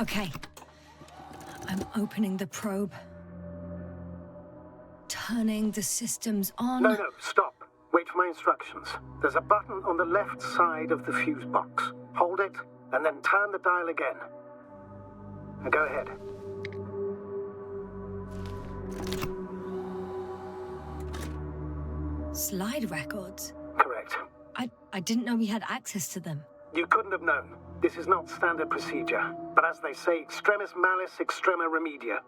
Okay. I'm opening the probe. Turning the systems on. No, stop. Wait for my instructions. There's a button on the left side of the fuse box. Hold it, and then turn the dial again. Now go ahead. Slide records? Correct. I didn't know we had access to them. You couldn't have known. This is not standard procedure. But as they say, extremis malis, extrema remedia.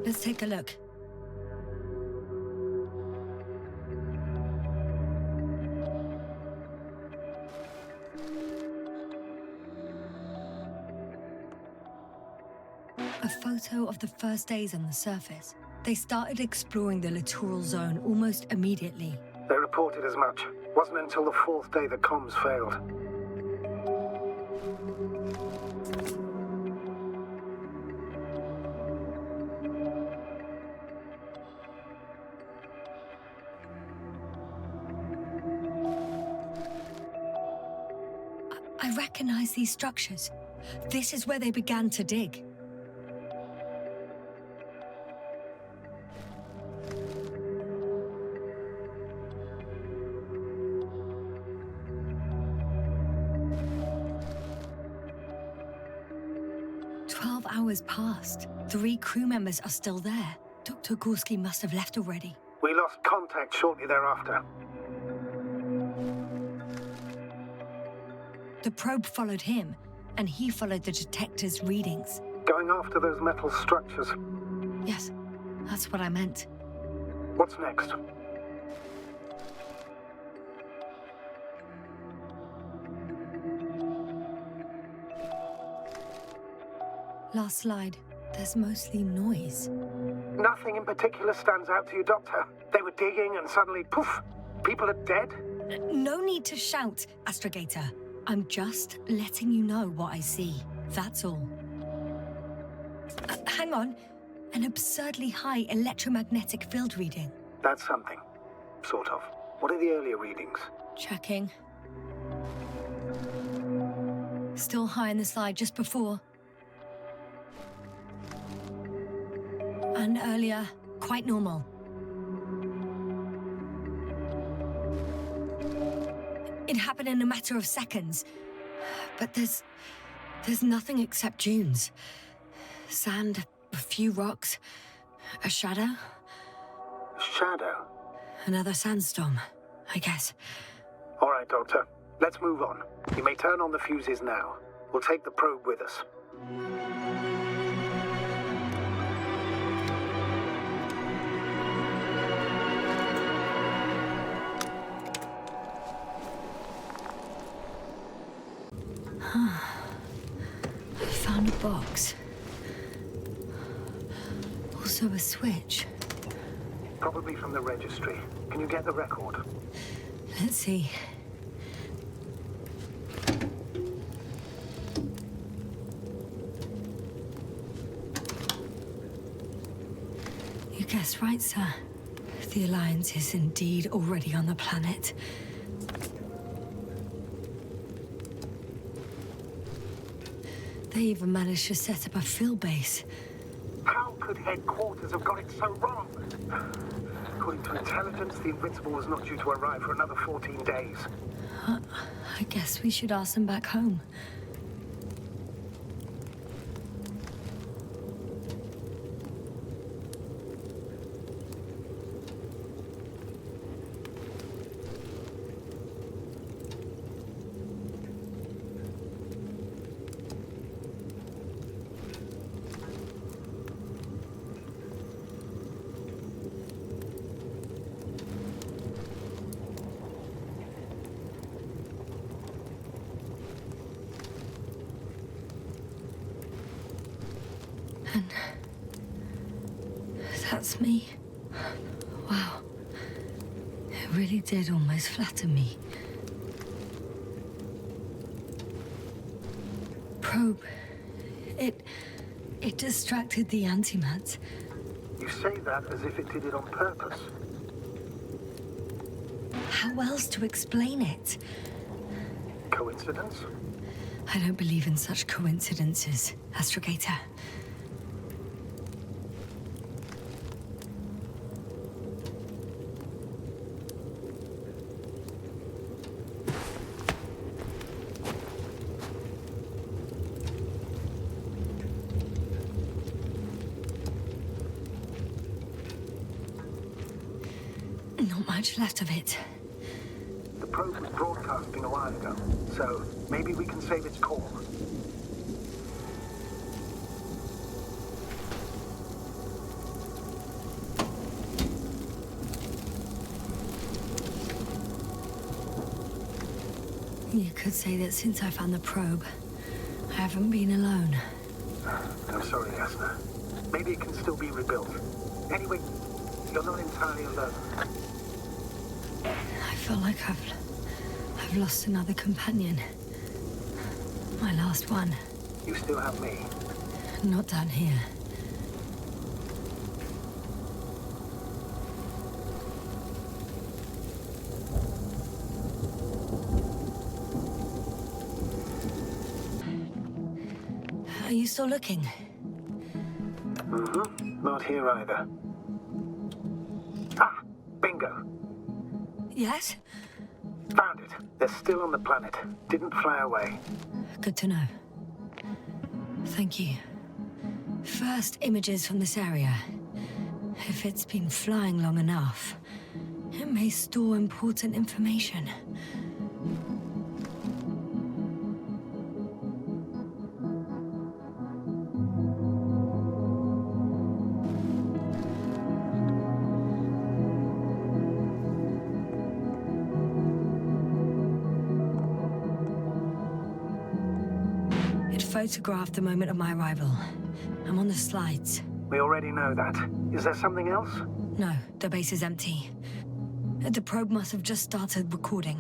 Let's take a look. A photo of the first days on the surface. They started exploring the littoral zone almost immediately. They reported as much. Wasn't until the fourth day the comms failed. I recognize these structures. This is where they began to dig. Hours passed. 3 crew members are still there. Dr. Gorski must have left already. We lost contact shortly thereafter. The probe followed him, and he followed the detector's readings. Going after those metal structures. Yes, that's what I meant. What's next? Last slide. There's mostly noise. Nothing in particular stands out to you, Doctor? They were digging and suddenly, poof, people are dead? No need to shout, Astrogator. I'm just letting you know what I see. That's all. Hang on. An absurdly high electromagnetic field reading. That's something. Sort of. What are the earlier readings? Checking. Still high in the slide just before. And earlier, quite normal. It happened in a matter of seconds. But there's nothing except dunes. Sand, a few rocks, a shadow. Shadow? Another sandstorm, I guess. All right, Doctor. Let's move on. You may turn on the fuses now. We'll take the probe with us. I found a box. Also a switch. Probably from the registry. Can you get the record? Let's see. You guessed right, sir. The Alliance is indeed already on the planet. They even managed to set up a field base. How could headquarters have got it so wrong? According to intelligence, the Invincible was not due to arrive for another 14 days. I guess we should ask them back home. And that's me. Wow. It really did almost flatter me. Probe. It distracted the antimats. You say that as if it did it on purpose. how else to explain it? Coincidence? I don't believe in such coincidences, Astrogator. Not much left of it. The probe was broadcasting a while ago, so maybe we can save its call. You could say that since I found the probe, I haven't been alone. I'm sorry, Asna. Maybe it can still be rebuilt. Anyway, you're not entirely alone. I feel like I've lost another companion. My last one. You still have me. Not down here. Are you still looking? Mm-hmm. Not here either. Ah! Bingo! Yes? Found it. They're still on the planet. Didn't fly away. Good to know. Thank you. First images from this area. If it's been flying long enough, it may store important information. Photographed the moment of my arrival. I'm on the slides. We already know that. Is there something else? No, the base is empty. The probe must have just started recording.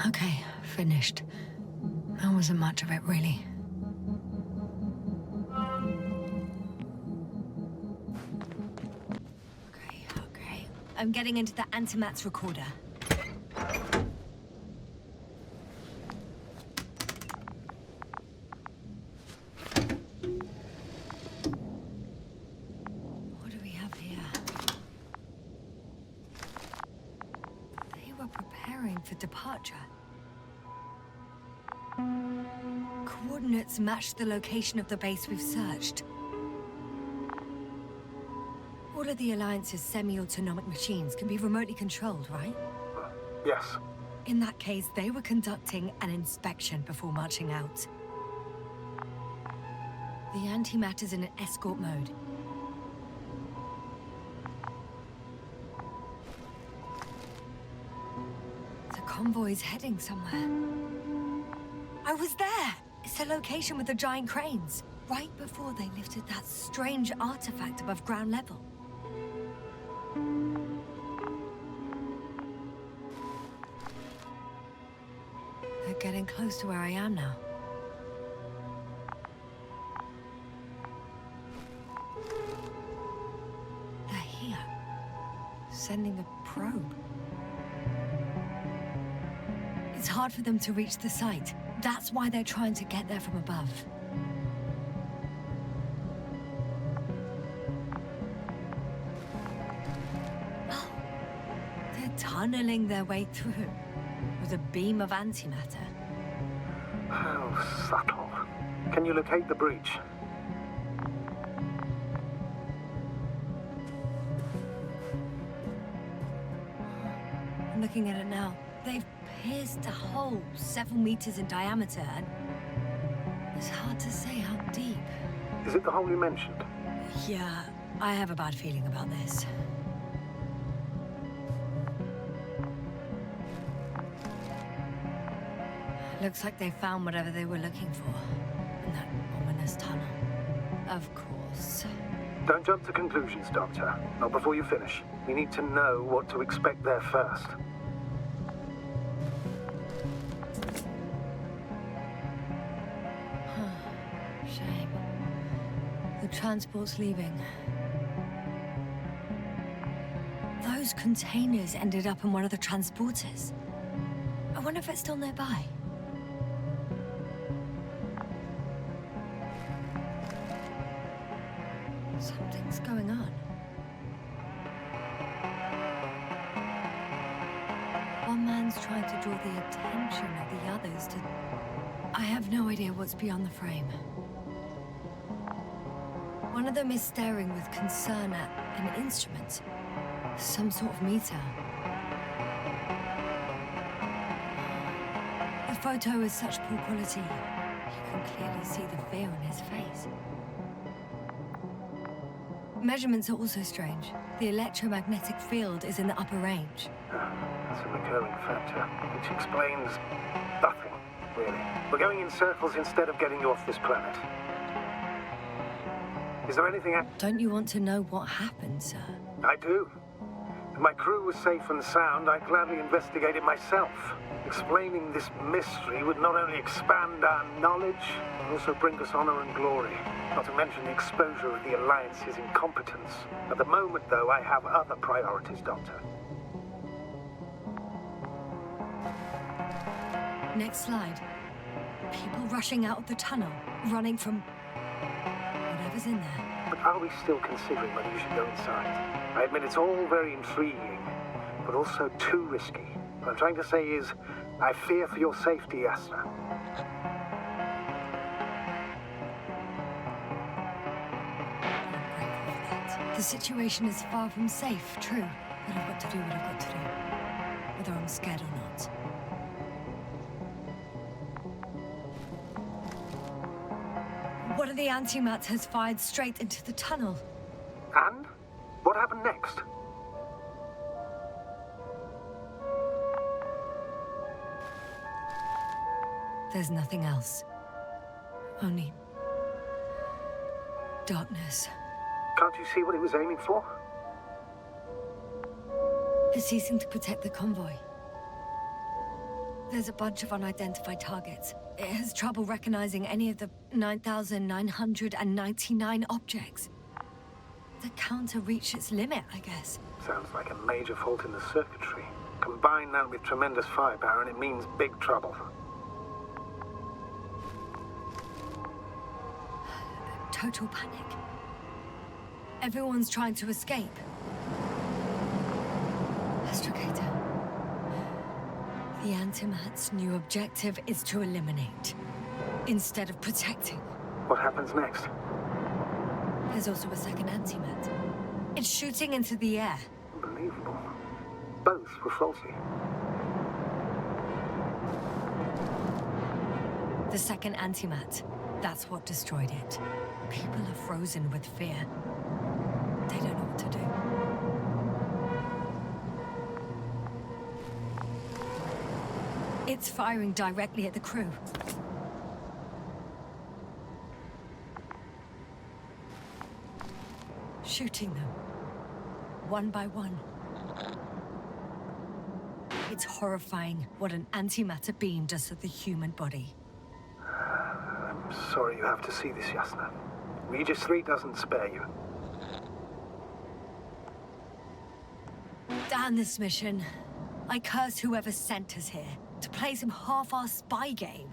Okay, finished. There wasn't much of it, really. Okay. I'm getting into the antimatter recorder. For departure. Coordinates match the location of the base we've searched. All of the Alliance's semi-autonomic machines can be remotely controlled, right? Yes. In that case, they were conducting an inspection before marching out. The antimatter's in an escort mode. Convoy's heading somewhere. I was there! It's the location with the giant cranes. Right before they lifted that strange artifact above ground level. They're getting close to where I am now. They're here. Sending a probe. It's hard for them to reach the site. That's why they're trying to get there from above. Oh, they're tunneling their way through with a beam of antimatter. How subtle. Can you locate the breach? I'm looking at it now. They've pierced a hole 7 meters in diameter, and it's hard to say how deep. Is it the hole you mentioned? Yeah, I have a bad feeling about this. Looks like they found whatever they were looking for in that ominous tunnel. Of course. Don't jump to conclusions, Doctor. Not before you finish. We need to know what to expect there first. Shame. The transport's leaving. Those containers ended up in one of the transporters. I wonder if it's still nearby. Something's going on. One man's trying to draw the attention of the others to... I have no idea what's beyond the frame. One of them is staring with concern at an instrument. Some sort of meter. The photo is such poor quality. You can clearly see the fear on his face. Measurements are also strange. The electromagnetic field is in the upper range. That's a recurring factor, which explains nothing, really. We're going in circles instead of getting you off this planet. Is there anything Don't you want to know what happened, sir? I do. If my crew was safe and sound, I'd gladly investigate it myself. Explaining this mystery would not only expand our knowledge, but also bring us honor and glory. Not to mention the exposure of the Alliance's incompetence. At the moment, though, I have other priorities, Doctor. Next slide. People rushing out of the tunnel, running from whatever's in there. But are we still considering whether you should go inside? I admit it's all very intriguing, but also too risky. What I'm trying to say is, I fear for your safety, Yasna. The situation is far from safe, true. But I've got to do what I've got to do. Whether I'm scared or not. One of the antimats has fired straight into the tunnel. And? What happened next? There's nothing else. Only... darkness. Can't you see what it was aiming for? It's ceasing to protect the convoy. There's a bunch of unidentified targets. It has trouble recognizing any of the 9,999 objects. The counter reached its limit, I guess. Sounds like a major fault in the circuitry. Combine that with tremendous firepower and it means big trouble. Total panic. Everyone's trying to escape. Astrogator. The Antimat's new objective is to eliminate, instead of protecting. What happens next? There's also a second Antimat. It's shooting into the air. Unbelievable. Both were faulty. The second Antimat. That's what destroyed it. People are frozen with fear. They don't know what to do. It's firing directly at the crew. Shooting them. One by one. It's horrifying what an antimatter beam does to the human body. I'm sorry you have to see this, Yasna. Regis 3 doesn't spare you. Damn this mission. I curse whoever sent us here to play some half-assed spy game.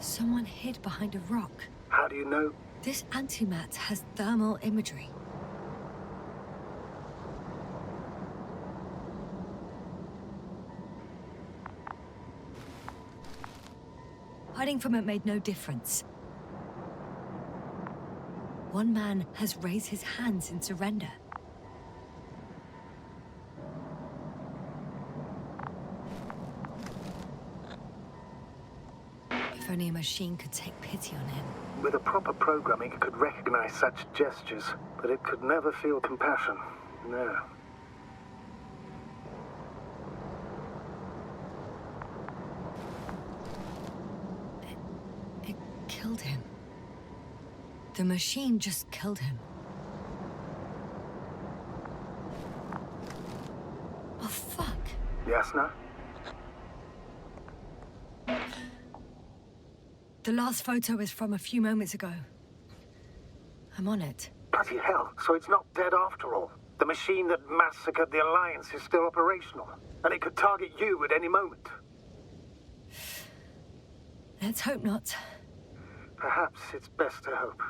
Someone hid behind a rock. How do you know? This antimat has thermal imagery. Hiding from it made no difference. One man has raised his hands in surrender. If only a machine could take pity on him. With a proper programming, it could recognize such gestures, but it could never feel compassion. No. It killed him. The machine just killed him. Oh, fuck. Yasna? The last photo is from a few moments ago. I'm on it. Bloody hell, so it's not dead after all. The machine that massacred the Alliance is still operational, and it could target you at any moment. Let's hope not. Perhaps it's best to hope.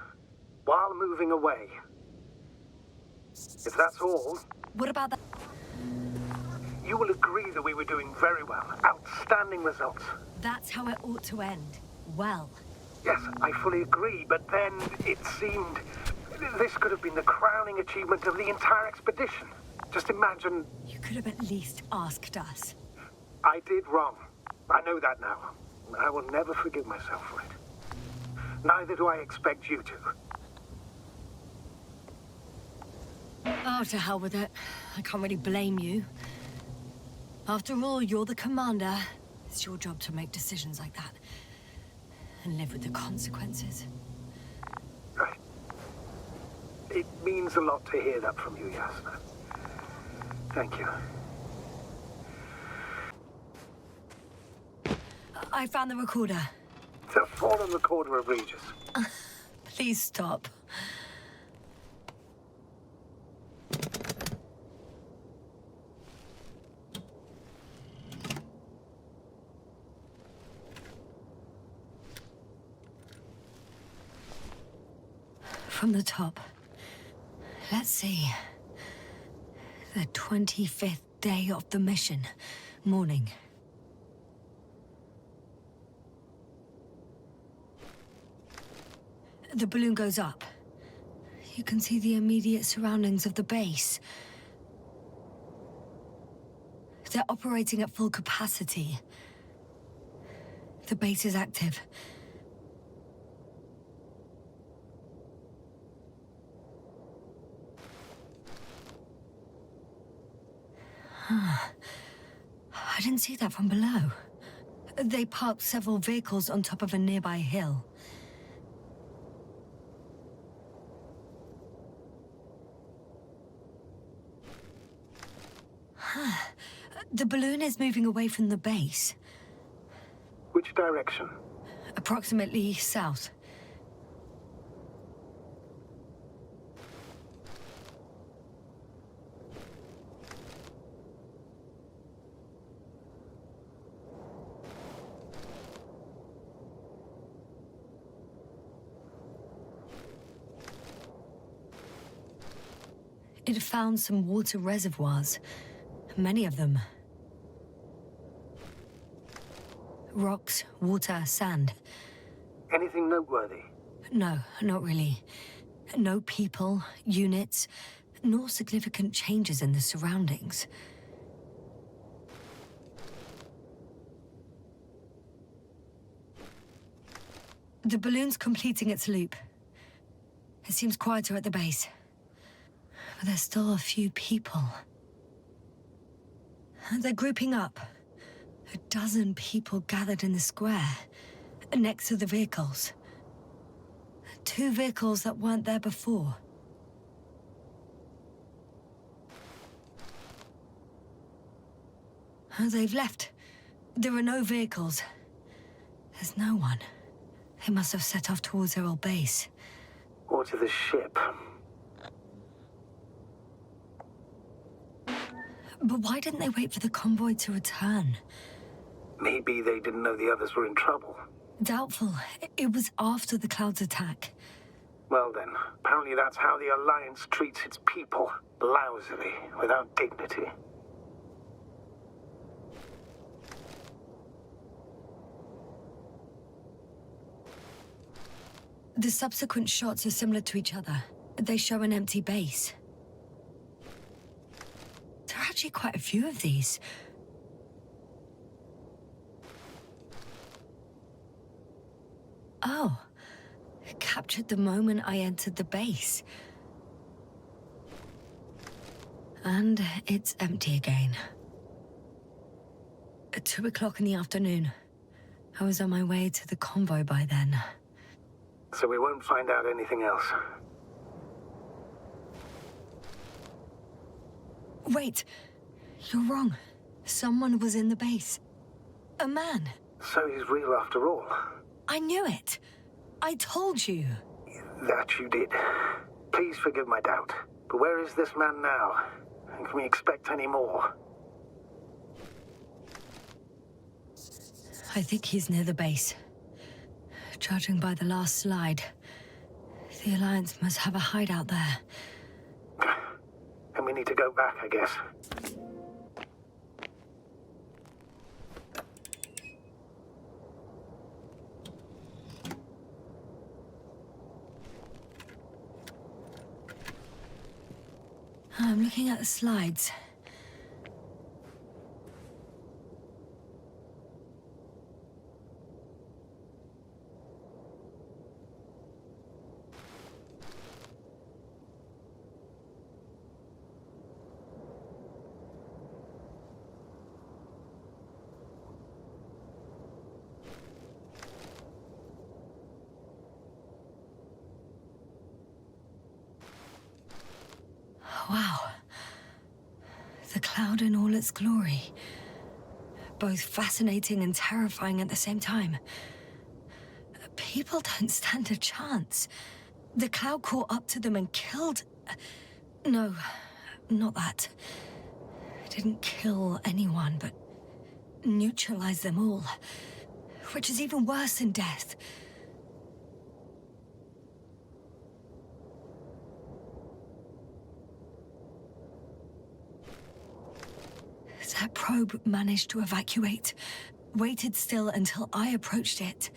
While moving away. If that's all, What about that? you will agree that we were doing very well. Outstanding results. That's how it ought to end. Well. Yes, I fully agree, but then it seemed this could have been the crowning achievement of the entire expedition. Just imagine... You could have at least asked us. I did wrong. I know that now. I will never forgive myself for it. Neither do I expect you to. Oh, to hell with it. I can't really blame you. After all, you're the commander. It's your job to make decisions like that. And live with the consequences. Right. It means a lot to hear that from you, Yasna. Thank you. I found the recorder. The fallen recorder of Regis. Please stop. From the top. Let's see. The 25th day of the mission. Morning. The balloon goes up. You can see the immediate surroundings of the base. They're operating at full capacity. The base is active. I didn't see that from below. They parked several vehicles on top of a nearby hill. The balloon is moving away from the base. Which direction? Approximately south. It found some water reservoirs. Many of them. Rocks, water, sand. Anything noteworthy? No, not really. No people, units, nor significant changes in the surroundings. The balloon's completing its loop. It seems quieter at the base. But there's still a few people. They're grouping up. A dozen people gathered in the square, next to the vehicles. 2 vehicles that weren't there before. They've left. There are no vehicles. There's no one. They must have set off towards their old base. Or to the ship. But why didn't they wait for the convoy to return? Maybe they didn't know the others were in trouble. Doubtful. It was after the Cloud's attack. Well then, apparently that's how the Alliance treats its people. Lousily, without dignity. The subsequent shots are similar to each other. They show an empty base. There are actually quite a few of these. Oh, captured the moment I entered the base. And it's empty again. At 2 o'clock in the afternoon. I was on my way to the convoy by then. So we won't find out anything else. Wait, you're wrong. Someone was in the base. A man. So he's real after all. I knew it. I told you. That you did. Please forgive my doubt, but where is this man now? And can we expect any more? I think he's near the base. Judging by the last slide, the Alliance must have a hideout there. And we need to go back, I guess. I'm looking at the slides. Wow. The cloud in all its glory. Both fascinating and terrifying at the same time. People don't stand a chance. The cloud caught up to them and killed... No, not that. It didn't kill anyone, but neutralized them all. Which is even worse than death. That probe managed to evacuate, waited still until I approached it.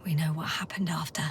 We know what happened after.